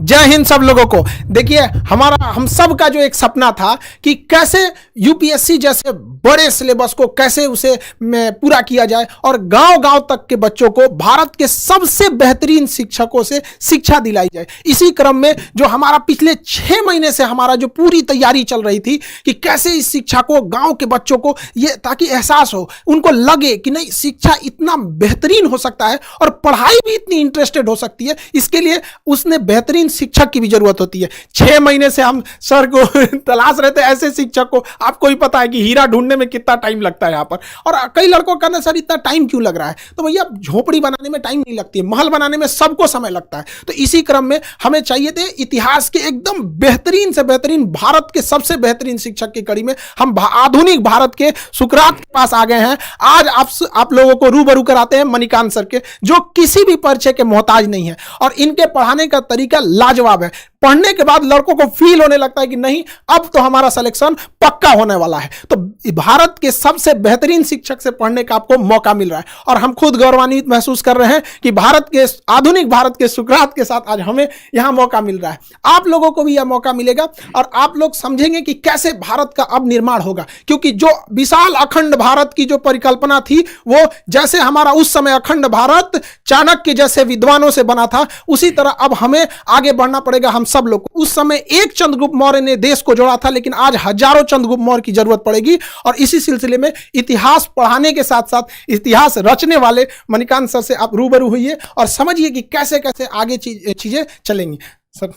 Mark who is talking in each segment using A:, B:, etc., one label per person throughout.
A: जय हिंद सब लोगों को। देखिए, हम सब का जो एक सपना था कि कैसे यूपीएससी जैसे बड़े सिलेबस को कैसे उसे पूरा किया जाए और गांव-गांव तक के बच्चों को भारत के सबसे बेहतरीन शिक्षकों से शिक्षा दिलाई जाए। इसी क्रम में जो हमारा पिछले 6 महीने से हमारा जो पूरी तैयारी चल रही थी कि कैसे इस शिक्षा को गांव के बच्चों को ये ताकि एहसास हो, उनको लगे कि नहीं शिक्षा इतना बेहतरीन हो सकता है और पढ़ाई भी इतनी इंटरेस्टेड हो सकती है। इसके लिए उसने बेहतरीन शिक्षक की भी जरूरत होती है। 6 महीने से हम सर को तलाश रहे थे ऐसे शिक्षक को। आपको ही पता है कि हीरा ढूंढने में कितना टाइम लगता है यहाँ पर। और कई लड़कों का कहना सर इतना टाइम क्यों लग रहा है, तो भैया झोपड़ी बनाने में टाइम नहीं लगती है, महल बनाने में सबको समय लगता है। तो इसी क्रम में हमें चाहिए थे इतिहास के एकदम बेहतरीन से बेहतरीन, भारत के सबसे बेहतरीन शिक्षक की कड़ी में हम आधुनिक भारत के सुकरात के पास आ गए हैं। आज आप लोगों को रूबरू कराते हैं मणिकांत सर के, जो किसी भी परिचय के मोहताज नहीं है और इनके पढ़ाने का तरीका लाजवाब है। पढ़ने के बाद लड़कों को फील होने लगता है कि नहीं अब तो हमारा सिलेक्शन पक्का होने वाला है। तो भारत के सबसे बेहतरीन शिक्षक से पढ़ने का आपको मौका मिल रहा है और हम खुद गौरवान्वित महसूस कर रहे हैं कि आधुनिक भारत के सुकरात के साथ आज हमें यहां मौका मिल रहा है। आप लोगों को भी यह मौका मिलेगा और आप लोग समझेंगे कि कैसे भारत का अब निर्माण होगा, क्योंकि जो विशाल अखंड भारत की जो परिकल्पना थी वो जैसे हमारा उस समय अखंड भारत चाणक्य जैसे विद्वानों से बना था, उसी तरह अब हमें आगे बढ़ना पड़ेगा हम सब लोग को। उस समय एक चंद्रगुप्त मौर्य ने देश को जोड़ा था, लेकिन आज हजारों चंद्रगुप्त मौर्य की जरूरत पड़ेगी। और इसी सिलसिले में इतिहास पढ़ाने के साथ साथ इतिहास रचने वाले मणिकांत सर से आप रूबरू हुइए और समझिए कि कैसे कैसे आगे चीजें चलेंगी। Sir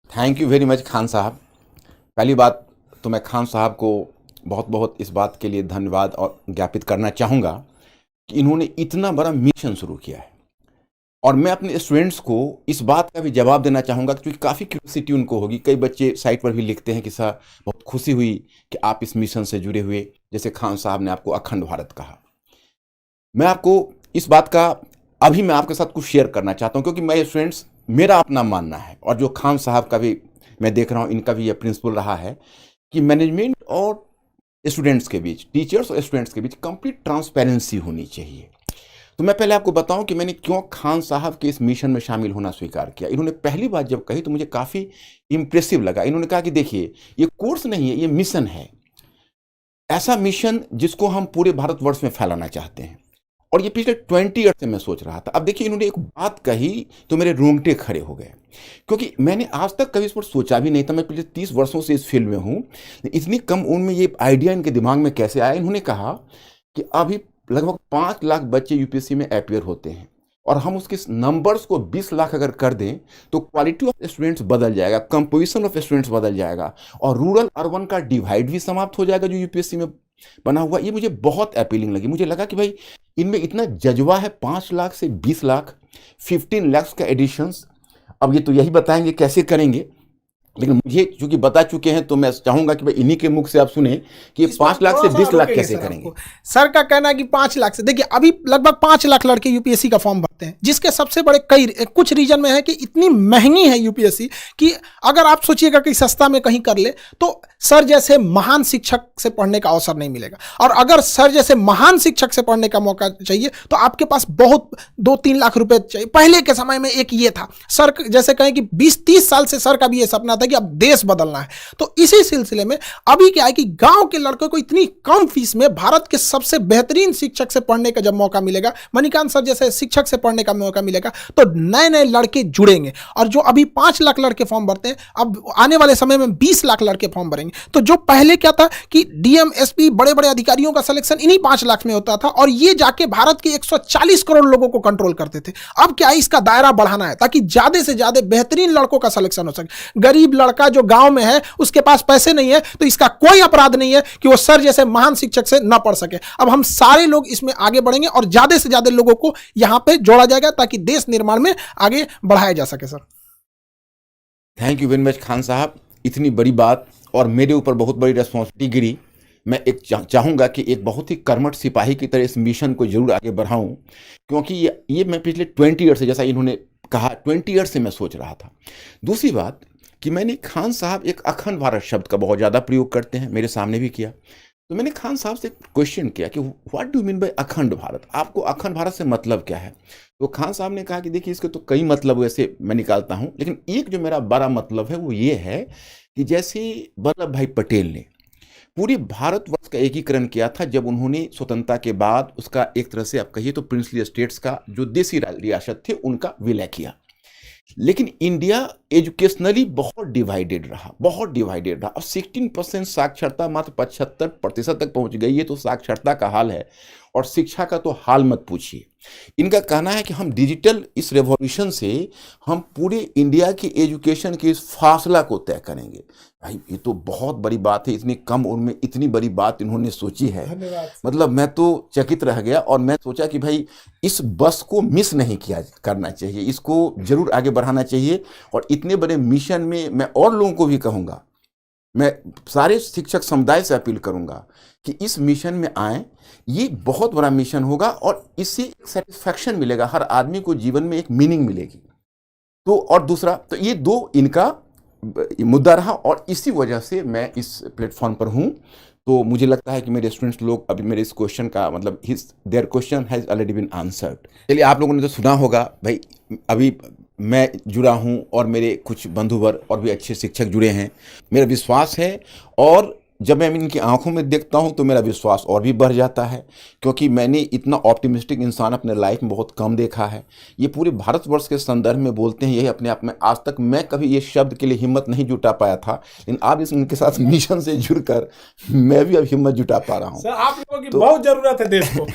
B: thank you very much Khan साहब। पहली बात तो मैं खान साहब को बहुत बहुत इस बात के लिए धन्यवाद और ज्ञापित करना चाहूँगा कि इन्होंने इतना बड़ा मिशन शुरू किया है। और मैं अपने स्टूडेंट्स को इस बात का भी जवाब देना चाहूँगा क्योंकि काफ़ी क्यूरियोसिटी उनको होगी। कई बच्चे साइट पर भी लिखते हैं कि सर बहुत खुशी हुई कि आप इस मिशन से जुड़े हुए, जैसे खान साहब ने आपको अखंड भारत कहा। मैं आपको इस बात का अभी मैं आपके साथ कुछ शेयर करना चाहता हूँ क्योंकि मैं स्टूडेंट्स मेरा अपना मानना है और जो खान साहब का भी मैं देख रहा हूँ इनका भी यह प्रिंसिपल रहा है कि मैनेजमेंट और स्टूडेंट्स के बीच, टीचर्स और स्टूडेंट्स के बीच कंप्लीट ट्रांसपेरेंसी होनी चाहिए। तो मैं पहले आपको बताऊं कि मैंने क्यों खान साहब के इस मिशन में शामिल होना स्वीकार किया। इन्होंने पहली बात जब कही तो मुझे काफ़ी इंप्रेसिव लगा। इन्होंने कहा कि देखिए ये कोर्स नहीं है, ये मिशन है, ऐसा मिशन जिसको हम पूरे भारतवर्ष में फैलाना चाहते हैं। और ये पिछले 20 ईयर से मैं सोच रहा था। अब देखिए इन्होंने एक बात कही तो मेरे रोंगटे खड़े हो गए क्योंकि मैंने आज तक कभी इस पर सोचा भी नहीं था। मैं पिछले 30 वर्षों से इस फील्ड में हूँ, इतनी कम उम्र में ये आइडिया इनके दिमाग में कैसे आया। इन्होंने कहा कि अभी लगभग 5 लाख बच्चे यूपीएससी में अपीयर होते हैं और हम उसके नंबर्स को 20 लाख अगर कर दें तो क्वालिटी ऑफ स्टूडेंट्स बदल जाएगा, कंपोजिशन ऑफ स्टूडेंट्स बदल जाएगा और रूरल अर्बन का डिवाइड भी समाप्त हो जाएगा जो यूपीएससी में बना हुआ। ये मुझे बहुत अपीलिंग लगी। मुझे लगा कि भाई इनमें इतना जज्बा है। 5 लाख से 20 लाख, 15 लाख का एडिशंस। अब ये तो यही बताएंगे कैसे करेंगे, लेकिन मुझे चूंकि बता चुके हैं तो मैं चाहूंगा कि भाई इन्हीं के मुख से आप सुने कि 5 लाख से 20 लाख कैसे करेंगे।
A: सर का कहना है कि 5 लाख से, देखिए अभी लगभग 5 लाख लड़के यूपीएससी का फॉर्म भरते हैं, जिसके सबसे बड़े कुछ रीजन में है कि इतनी महंगी है यूपीएससी कि अगर आप सोचिएगा कि सस्ता में कहीं कर ले तो सर जैसे महान शिक्षक से पढ़ने का अवसर नहीं मिलेगा। और अगर सर जैसे महान शिक्षक से पढ़ने का मौका चाहिए तो आपके पास बहुत 2-3 लाख रुपए चाहिए। पहले के समय में एक ये था, सर जैसे कहें कि 20-30 साल से सर का भी ये सपना था कि अब देश बदलना है। तो इसी सिलसिले में अभी क्या है कि गांव के लड़कों को इतनी कम फीस में भारत के सबसे बेहतरीन शिक्षक से पढ़ने का जब मौका मिलेगा, मणिकांत सर जैसे शिक्षक से पढ़ने का मौका मिलेगा, तो नए नए लड़के जुड़ेंगे। और जो अभी 5 लाख लड़के फॉर्म भरते हैं, अब आने वाले समय में 20 लाख लड़के फॉर्म भरेंगे। तो जो पहले क्या था कि डीएम, एसपी, बड़े बड़े अधिकारियों का सिलेक्शन इन्हीं 5 लाख में होता था और ये जाके भारत के 140 करोड़ लोगों को कंट्रोल करते थे। अब क्या है, इसका दायरा बढ़ाना है ताकि ज्यादा से ज्यादा बेहतरीन लड़कों का सिलेक्शन हो सके। गरीब लड़का जो गांव में है, उसके पास पैसे नहीं है, तो इसका कोई अपराध नहीं है कि वो सर जैसे महान शिक्षक से ना पढ़ सके। अब हम सारे लोग इसमें आगे बढ़ेंगे और ज्यादा से ज्यादा लोगों को यहां पे जोड़ा जाएगा ताकि देश निर्माण में आगे बढ़ाया जा सके। Sir
B: thank you very much Khan साहब। इतनी बड़ी बात और मेरे ऊपर बहुत बड़ी रिस्पॉन्सिबिलिटी गिरी। मैं एक चाहूँगा कि एक बहुत ही कर्मठ सिपाही की तरह इस मिशन को जरूर आगे बढ़ाऊँ क्योंकि ये मैं पिछले 20 ईयर से, जैसा इन्होंने कहा 20 ईयर से मैं सोच रहा था। दूसरी बात कि मैंने खान साहब एक अखंड भारत शब्द का बहुत ज़्यादा प्रयोग करते हैं, मेरे सामने भी किया। तो मैंने खान साहब से क्वेश्चन किया कि व्हाट डू मीन बाय अखंड भारत, आपको अखंड भारत से मतलब क्या है? तो खान साहब ने कहा कि देखिए इसके तो कई मतलब वैसे मैं निकालता हूं, लेकिन एक जो मेरा बड़ा मतलब है वो ये है कि जैसे वल्लभ भाई पटेल ने पूरे भारतवर्ष का एकीकरण किया था जब उन्होंने स्वतंत्रता के बाद उसका एक तरह से आप कहिए तो प्रिंसली स्टेट्स का जो देसी रियासत थे उनका विलय किया। लेकिन इंडिया एजुकेशनली बहुत डिवाइडेड रहा, बहुत डिवाइडेड रहा। और 16% साक्षरता मात्र 75% तक पहुंच गई है, तो साक्षरता का हाल है और शिक्षा का तो हाल मत पूछिए। इनका कहना है कि हम डिजिटल इस रेवोल्यूशन से हम पूरे इंडिया की एजुकेशन के इस फासला को तय करेंगे। भाई ये तो बहुत बड़ी बात है, इतनी कम उम्र में इतनी बड़ी बात इन्होंने सोची है। मतलब मैं तो चकित रह गया और मैं सोचा कि भाई इस बस को मिस नहीं किया करना चाहिए, इसको जरूर आगे बढ़ाना चाहिए। और इतने बड़े मिशन में मैं और लोगों को भी कहूँगा, मैं सारे शिक्षक समुदाय से अपील करूंगा कि इस मिशन में आए। ये बहुत बड़ा मिशन होगा और इससे एक सेटिस्फैक्शन मिलेगा, हर आदमी को जीवन में एक मीनिंग मिलेगी। तो और दूसरा तो ये दो इनका मुद्दा रहा और इसी वजह से मैं इस प्लेटफॉर्म पर हूँ। तो मुझे लगता है कि मेरे स्टूडेंट्स लोग अभी मेरे इस क्वेश्चन का मतलब their question has already been answered. चलिए आप लोगों ने तो सुना होगा भाई, अभी मैं जुड़ा हूं और मेरे कुछ बंधुवर और भी अच्छे शिक्षक जुड़े हैं। मेरा विश्वास है और जब मैं इनकी आंखों में देखता हूं तो मेरा विश्वास और भी बढ़ जाता है, क्योंकि मैंने इतना ऑप्टिमिस्टिक इंसान अपने लाइफ में बहुत कम देखा है। ये पूरे भारतवर्ष के संदर्भ में बोलते हैं, यही अपने आप में आज तक मैं कभी ये शब्द के लिए हिम्मत नहीं जुटा पाया था, लेकिन अब इनके साथ मिशन से जुड़कर मैं भी अब हिम्मत जुटा पा रहा हूँ।
A: सर आप लोगों की बहुत जरूरत है देश को,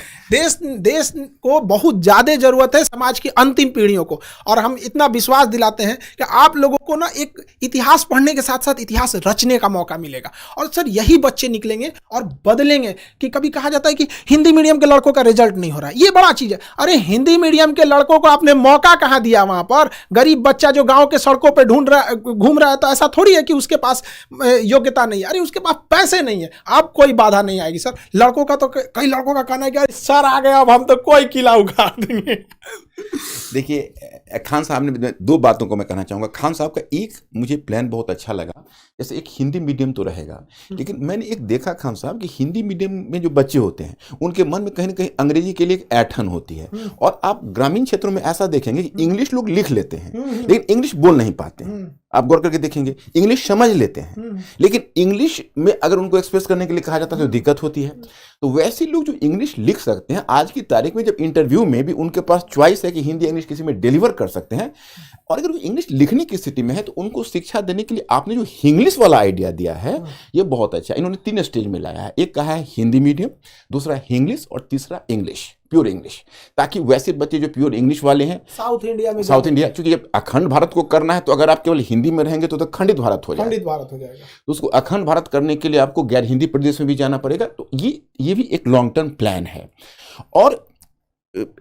A: देश को बहुत ज्यादा जरूरत है, समाज की अंतिम पीढ़ियों को। और हम इतना विश्वास दिलाते हैं कि आप लोगों को ना एक इतिहास पढ़ने के साथ साथ इतिहास रचने का मौका मिलेगा और सर यही बच्चे निकलेंगे और बदलेंगे। कि कभी कहा जाता है कि हिंदी मीडियम के लड़कों का रिजल्ट नहीं हो रहा है, ये बड़ा चीज है। अरे हिंदी मीडियम के लड़कों को आपने मौका कहां दिया? वहां पर गरीब बच्चा जो गांव के सड़कों पे घूम रहा है, तो ऐसा थोड़ी है कि उसके पास योग्यता नहीं है, अरे उसके पास पैसे नहीं है, आप कोई बाधा नहीं आएगी। सर लड़कों का तो कई लड़कों का कहना है कि सर आ गया अब हम तो कोई किला उखाड़ देंगे।
B: देखिए खान साहब ने दो बातों को मैं कहना चाहूँगा। खान साहब का एक मुझे प्लान बहुत अच्छा लगा, जैसे एक हिंदी मीडियम तो रहेगा, लेकिन मैंने एक देखा खान साहब कि हिंदी मीडियम में जो बच्चे होते हैं उनके मन में कहीं ना कहीं अंग्रेजी के लिए एक ऐंठन होती है। और आप ग्रामीण क्षेत्रों में ऐसा देखेंगे कि इंग्लिश लोग लिख लेते हैं लेकिन इंग्लिश बोल नहीं पाते हैं। आप गौर करके देखेंगे इंग्लिश समझ लेते हैं लेकिन इंग्लिश में अगर उनको एक्सप्रेस करने के लिए कहा जाता है तो दिक्कत होती है। तो वैसे लोग जो इंग्लिश लिख सकते हैं, आज की तारीख में जब इंटरव्यू में भी उनके पास चॉइस है कि हिंदी इंग्लिश किसी में डिलीवर कर सकते हैं, और अगर वो इंग्लिश लिखने की स्थिति में है तो उनको शिक्षा देने के लिए आपने जो इंग्लिश वाला आइडिया दिया है ये बहुत अच्छा। इन्होंने 3 स्टेज में लाया है, एक कहा है हिंदी मीडियम, दूसरा इंग्लिश और तीसरा इंग्लिश, प्योर इंग्लिश, ताकि वैसे बच्चे जो प्योर इंग्लिश वाले हैं साउथ इंडिया, क्योंकि जब अखंड भारत को करना है तो अगर आप केवल हिंदी में रहेंगे तो खंडित भारत हो जाएगा। तो उसको अखंड भारत करने के लिए आपको गैर हिंदी प्रदेश में भी जाना पड़ेगा। तो ये भी एक लॉन्ग टर्म प्लान है। और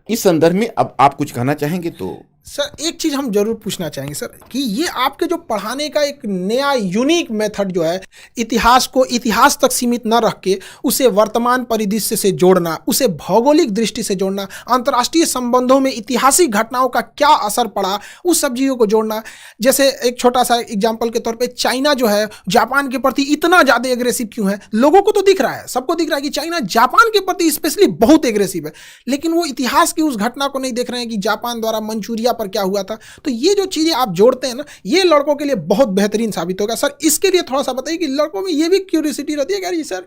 B: इस संदर्भ में अब आप कुछ कहना चाहेंगे? तो
A: सर एक चीज़ हम जरूर पूछना चाहेंगे सर कि ये आपके जो पढ़ाने का एक नया यूनिक मेथड जो है, इतिहास को इतिहास तक सीमित न रख के उसे वर्तमान परिदृश्य से जोड़ना, उसे भौगोलिक दृष्टि से जोड़ना, अंतर्राष्ट्रीय संबंधों में ऐतिहासिक घटनाओं का क्या असर पड़ा उस सब चीज़ों को जोड़ना। जैसे एक छोटा सा एग्जाम्पल के तौर पर चाइना जो है जापान के प्रति इतना ज़्यादा एग्रेसिव क्यों है? लोगों को तो दिख रहा है, सबको दिख रहा है कि चाइना जापान के प्रति स्पेशली बहुत एग्रेसिव है, लेकिन वो इतिहास की उस घटना को नहीं देख रहे हैं कि जापान द्वारा मंचूरिया पर क्या हुआ था। तो ये जो चीजें आप जोड़ते हैं ना, ये लड़कों के लिए बहुत बेहतरीन साबित होगा। सर इसके लिए थोड़ा सा बताइए कि लड़कों में ये भी क्यूरियोसिटी रहती है कि अरे सर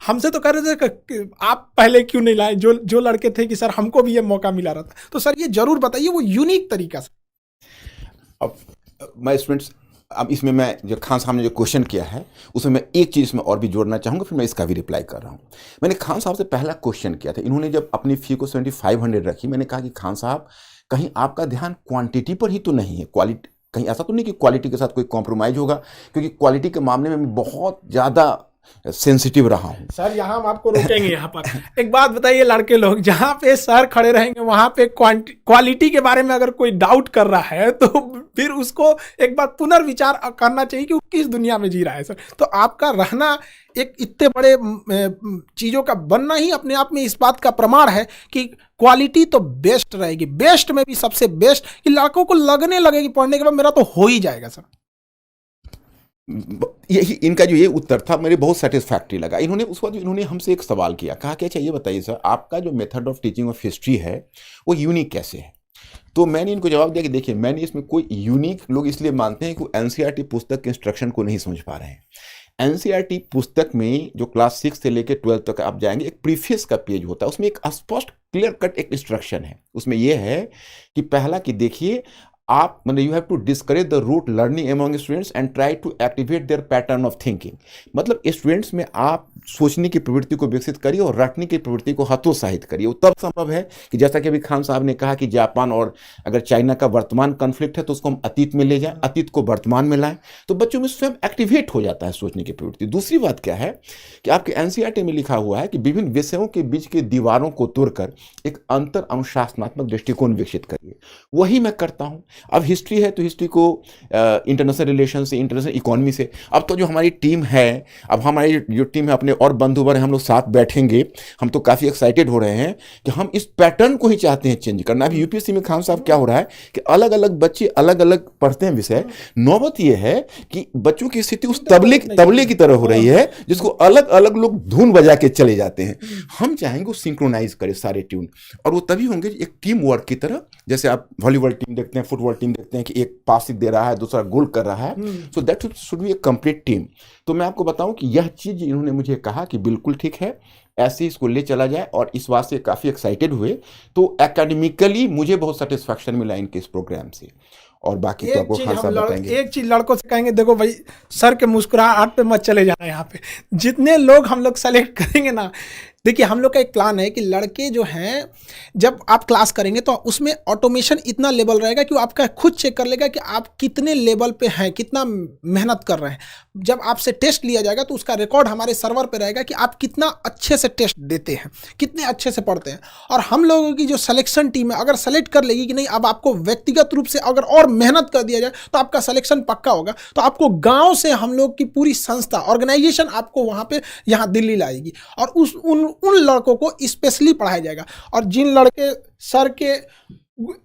A: हमसे तो कर रहे थे, आप पहले क्यों नहीं लाए? जो लड़के थे कि सर हमको भी ये मौका मिला रहा था। तो सर ये जरूर बताइए वो यूनिक तरीका से।
B: अब मैं स्टूडेंट्स, अब इसमें मैं जो खान साहब ने जो क्वेश्चन किया है उसमें मैं एक चीज़ इसमें और भी जोड़ना चाहूँगा, फिर मैं इसका भी रिप्लाई कर रहा हूँ। मैंने खान साहब से पहला क्वेश्चन किया था, इन्होंने जब अपनी फ़ी को 7500 रखी, मैंने कहा कि खान साहब कहीं आपका ध्यान क्वांटिटी पर ही तो नहीं है, क्वालिटी, कहीं ऐसा तो नहीं कि क्वालिटी के साथ कोई कॉम्प्रोमाइज़ होगा? क्योंकि क्वालिटी के मामले में मैं बहुत ज़्यादा सेंसिटिव रहा हूँ।
A: सर यहाँ हम आपको रोकेंगे यहाँ पर। एक बात बताइए, लड़के लोग जहाँ पे सर खड़े रहेंगे वहाँ पे क्वालिटी के बारे में अगर कोई डाउट कर रहा है तो फिर उसको एक बार पुनर्विचार करना चाहिए कि वो किस दुनिया में जी रहा है। सर तो आपका रहना, एक इतने बड़े चीज़ों का बनना ही अपने आप में इस बात का प्रमाण है कि क्वालिटी तो बेस्ट रहेगी, बेस्ट में भी सबसे बेस्ट, कि लड़कों को लगने लगे कि पढ़ने के बाद मेरा तो हो ही जाएगा। सर
B: यही इनका जो ये उत्तर था मेरे बहुत सेटिस्फैक्टरी लगा। इन्होंने उसके बाद इन्होंने हमसे एक सवाल किया, कहा कि अच्छा ये बताइए सर, आपका जो method of teaching of history है वो यूनिक कैसे है? तो मैंने इनको जवाब दिया कि देखिए, मैंने इसमें कोई यूनिक, लोग इसलिए मानते हैं कि वो एनसीईआरटी पुस्तक के इंस्ट्रक्शन को नहीं समझ पा रहे हैं। एनसीईआरटी पुस्तक में जो क्लास 6 से लेकर 12 तक आप जाएंगे, एक प्रीफेस का पेज होता है, उसमें एक स्पष्ट क्लियर कट एक इंस्ट्रक्शन है। उसमें यह है कि पहला कि देखिए, आप मतलब you have to discourage the rote learning among students and try to activate their pattern of thinking. मतलब स्टूडेंट्स में आप सोचने की प्रवृत्ति को विकसित करिए और रटने की प्रवृत्ति को हतोत्साहित करिए। वो तब संभव है कि जैसा कि अभी खान साहब ने कहा कि जापान और अगर चाइना का वर्तमान कॉन्फ्लिक्ट है तो उसको हम अतीत में ले जाएं, अतीत को वर्तमान में लाएं, तो बच्चों में स्वयं एक्टिवेट हो जाता है सोचने की प्रवृत्ति। दूसरी बात क्या है कि आपके एनसीईआरटी में लिखा हुआ है कि विभिन्न विषयों के बीच के दीवारों को तोड़कर एक अंतर अनुशासनात्मक दृष्टिकोण विकसित करिए। वही मैं करता हूँ। अब हिस्ट्री है तो हिस्ट्री को इंटरनेशनल रिलेशन से, इंटरनेशनल इकोनॉमी से, अब तो जो हमारी टीम है, अब हमारी जो टीम है, अपने और बंधुवर हैं, हम लोग साथ बैठेंगे, हम तो काफ़ी एक्साइटेड हो रहे हैं कि हम इस पैटर्न को ही चाहते हैं चेंज करना। अभी यूपीएससी में खान साहब क्या हो रहा है कि अलग अलग बच्चे अलग अलग पढ़ते हैं विषय। नौबत यह है कि बच्चों की स्थिति उस तबले की तरह हो रही है जिसको अलग अलग लोग धुन बजा के चले जाते हैं। हम चाहेंगे वो सिंक्रोनाइज करे सारे ट्यून, और वो तभी होंगे एक टीम वर्क की तरह। जैसे आप वॉलीबॉल टीम देखते हैं, फुटबॉल टीम देखते हैं कि एक पास दे रहा है, दूसरा गोल कर रहा है, so that should be A complete team. तो मैं आपको बताऊं कि यह चीज इन्होंने मुझे कहा कि बिल्कुल ठीक है, ऐसे इसको ले चला जाए, और इस बात से काफ़ी एक्साइटेड हुए। तो एकेडमिकली मुझे बहुत सेटिस्फैक्शन मिला इनके इस प्रोग्राम से। और बाकी तो आपको खान साहब बताएंगे।
A: एक चीज लड़कों से कहेंगे, देखो भाई, सर के मुस्कुराहट पे मत चले जाना। यहाँ पे जितने लोग हम लोग सेलेक्ट करेंगे ना, देखिए हम लोग का एक प्लान है कि लड़के जो हैं, जब आप क्लास करेंगे तो उसमें ऑटोमेशन इतना लेवल रहेगा कि वो आपका खुद चेक कर लेगा कि आप कितने लेवल पे हैं, कितना मेहनत कर रहे हैं। जब आपसे टेस्ट लिया जाएगा तो उसका रिकॉर्ड हमारे सर्वर पे रहेगा कि आप कितना अच्छे से टेस्ट देते हैं, कितने अच्छे से पढ़ते हैं। और हम लोगों की जो सिलेक्शन टीम है, अगर सेलेक्ट कर लेगी कि नहीं, अब आपको व्यक्तिगत रूप से अगर और मेहनत कर दिया जाए तो आपका सिलेक्शन पक्का होगा। तो आपको गाँव से हम लोग की पूरी संस्था, ऑर्गेनाइजेशन आपको वहाँ पे, यहाँ दिल्ली लाएगी, और उन लड़कों को स्पेशली पढ़ाया जाएगा। और जिन लड़के सर के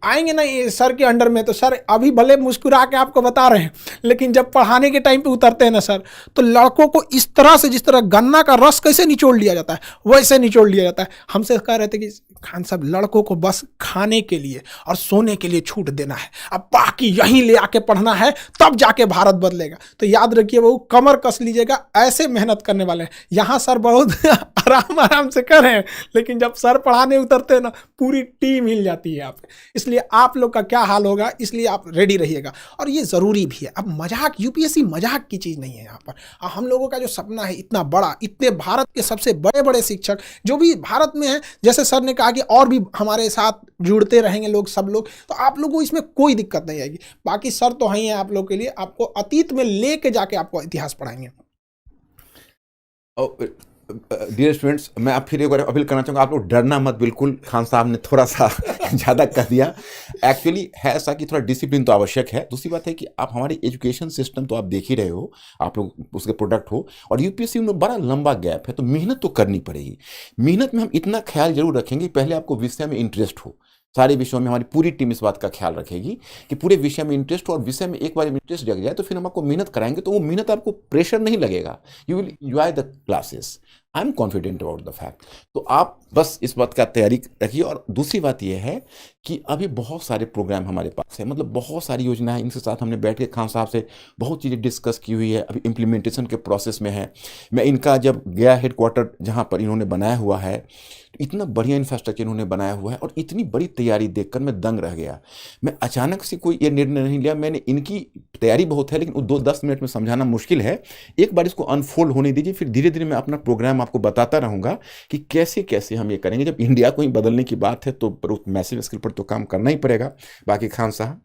A: आएंगे ना ये सर के अंडर में, तो सर अभी भले मुस्कुरा के आपको बता रहे हैं, लेकिन जब पढ़ाने के टाइम पे उतरते हैं ना सर, तो लड़कों को इस तरह से, जिस तरह गन्ना का रस कैसे निचोड़ लिया जाता है वैसे निचोड़ लिया जाता है। हमसे कह रहे थे कि खान साहब, लड़कों को बस खाने के लिए और सोने के लिए छूट देना है, अब बाकी यहीं ले आके पढ़ना है, तब जाके भारत बदलेगा। तो याद रखिए वो कमर कस लीजिएगा, ऐसे मेहनत करने वाले हैं। यहाँ सर बहुत आराम से कर रहे हैं, लेकिन जब सर पढ़ाने उतरते हैं ना, पूरी टीम हिल जाती है यहाँ पे। इसलिए आप लोग का क्या हाल होगा, इसलिए आप रेडी रहिएगा। और ये ज़रूरी भी है। अब मजाक, यूपीएससी मजाक की चीज़ नहीं है यहाँ पर। हम लोगों का जो सपना है इतना बड़ा, इतने भारत के सबसे बड़े बड़े शिक्षक जो भी भारत में हैं, जैसे सर ने कहा कि और भी हमारे साथ जुड़ते रहेंगे लोग, सब लोग, तो आप लोगों को इसमें कोई दिक्कत नहीं आएगी। बाकी सर तो हैं आप लोग के लिए, आपको अतीत में लेके जाके आपको इतिहास पढ़ाएंगे।
B: डियर स्टूडेंट्स, मैं आप फिर एक बार अपील करना चाहूँगा, आप लोग डरना मत बिल्कुल। खान साहब ने थोड़ा सा ज़्यादा कह दिया। एक्चुअली है ऐसा कि थोड़ा डिसिप्लिन तो आवश्यक है। दूसरी बात है कि आप हमारे एजुकेशन सिस्टम तो आप देख ही रहे हो, आप लोग उसके प्रोडक्ट हो, और यूपीएससी में बड़ा लंबा गैप है, तो मेहनत तो करनी पड़ेगी। मेहनत में हम इतना ख्याल जरूर रखेंगे, पहले आपको विषय में इंटरेस्ट हो। सारे विषयों में हमारी पूरी टीम इस बात का ख्याल रखेगी कि पूरे विषय में इंटरेस्ट हो, और विषय में एक बार इंटरेस्ट जग जाए तो फिर हम आपको मेहनत कराएंगे, तो वो मेहनत आपको प्रेशर नहीं लगेगा, you will enjoy the classes. I am confident about the fact. तो आप बस इस बात का तैयारी रखिए। और दूसरी बात यह है कि अभी बहुत सारे प्रोग्राम हमारे पास है, मतलब बहुत सारी योजना है। इनके साथ हमने बैठ के खान साहब से बहुत चीज़ें डिस्कस की हुई है, अभी इम्प्लीमेंटेशन के प्रोसेस में है। मैं इनका जब गया हेडक्वार्टर जहाँ पर इन्होंने बनाया हुआ है, तो इतना बढ़िया इंफ्रास्ट्रक्चर इन्होंने बनाया हुआ है, और इतनी बड़ी तैयारी देखकर मैं दंग रह गया। मैं अचानक से कोई ये निर्णय नहीं लिया, मैंने इनकी तैयारी बहुत है, लेकिन 2-10 मिनट में समझाना मुश्किल है। एक बार इसको अनफोल्ड होने दीजिए, फिर धीरे धीरे मैं अपना प्रोग्राम आपको बताता रहूँगा कि कैसे कैसे हम ये करेंगे। जब इंडिया को ही बदलने की बात है तो मैसिव स्केल पर तो काम करना ही पड़ेगा। बाकी खान साहब,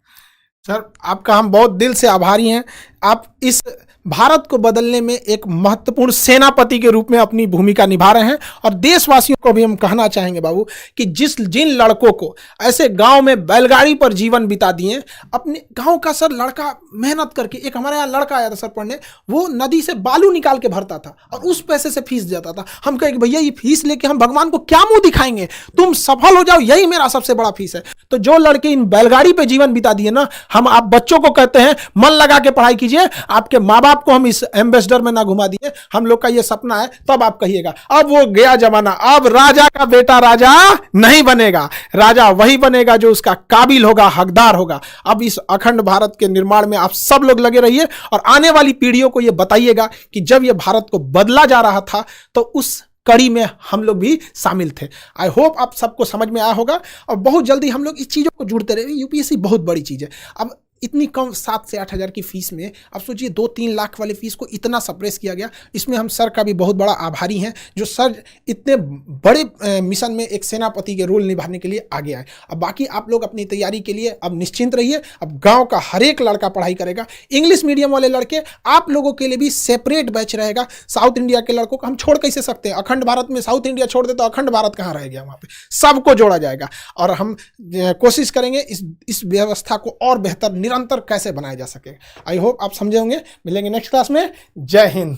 A: सर आपका हम बहुत दिल से आभारी हैं। आप इस भारत को बदलने में एक महत्वपूर्ण सेनापति के रूप में अपनी भूमिका निभा रहे हैं। और देशवासियों को भी हम कहना चाहेंगे बाबू कि जिन लड़कों को ऐसे गांव में बैलगाड़ी पर जीवन बिता दिए, अपने गांव का सर लड़का मेहनत करके, एक हमारे यहाँ लड़का आया था सर पढ़ने, वो नदी से बालू निकाल के भरता था और उस पैसे से फीस देता था। हम कहे कि भैया ये फीस लेके हम भगवान को क्या मुंह दिखाएंगे, तुम सफल हो जाओ, यही मेरा सबसे बड़ा फीस है। तो जो लड़के इन बैलगाड़ी पे जीवन बिता दिए ना, हम आप बच्चों को कहते हैं मन लगा के पढ़ाई कीजिए, आपके माँ बाप आपको हम इस एम्बेसडर में ना घुमा दिए, हम लोग का ये सपना है, तब आप कहिएगा। अब वो गया जमाना, अब राजा का बेटा राजा नहीं बनेगा, राजा वही बनेगा जो उसका काबिल होगा, हकदार होगा। अब इस अखंड भारत के निर्माण में आप सब लोग लगे रहिए और आने वाली पीढ़ियों को यह बताइएगा कि जब यह भारत को बदला जा रहा था तो उस कड़ी में हम लोग भी शामिल थे। आई होप आप सबको समझ में आया होगा और बहुत जल्दी हम लोग इस चीज़ों को जुड़ते रहे। यूपीएससी बहुत बड़ी चीज़ है। अब इतनी कम 7 से 8 हज़ार की फीस में अब सोचिए 2-3 लाख वाले फीस को इतना सप्रेस किया गया। इसमें हम सर का भी बहुत बड़ा आभारी हैं, जो सर इतने बड़े मिशन में एक सेनापति के रोल निभाने के लिए आगे आए। अब बाकी आप लोग अपनी तैयारी के लिए अब निश्चिंत रहिए। अब गांव का हर एक लड़का पढ़ाई करेगा। इंग्लिश मीडियम वाले लड़के, आप लोगों के लिए भी सेपरेट बैच रहेगा। साउथ इंडिया के लड़कों को हम छोड़ कैसे सकते हैं? अखंड भारत में साउथ इंडिया छोड़ दे तो अखंड भारत कहाँ रह गया? वहाँ पे सबको जोड़ा जाएगा और हम कोशिश करेंगे इस व्यवस्था को और बेहतर निरंतर कैसे बनाया जा सके। आई होप आप समझे होंगे। मिलेंगे नेक्स्ट क्लास में। जय हिंद।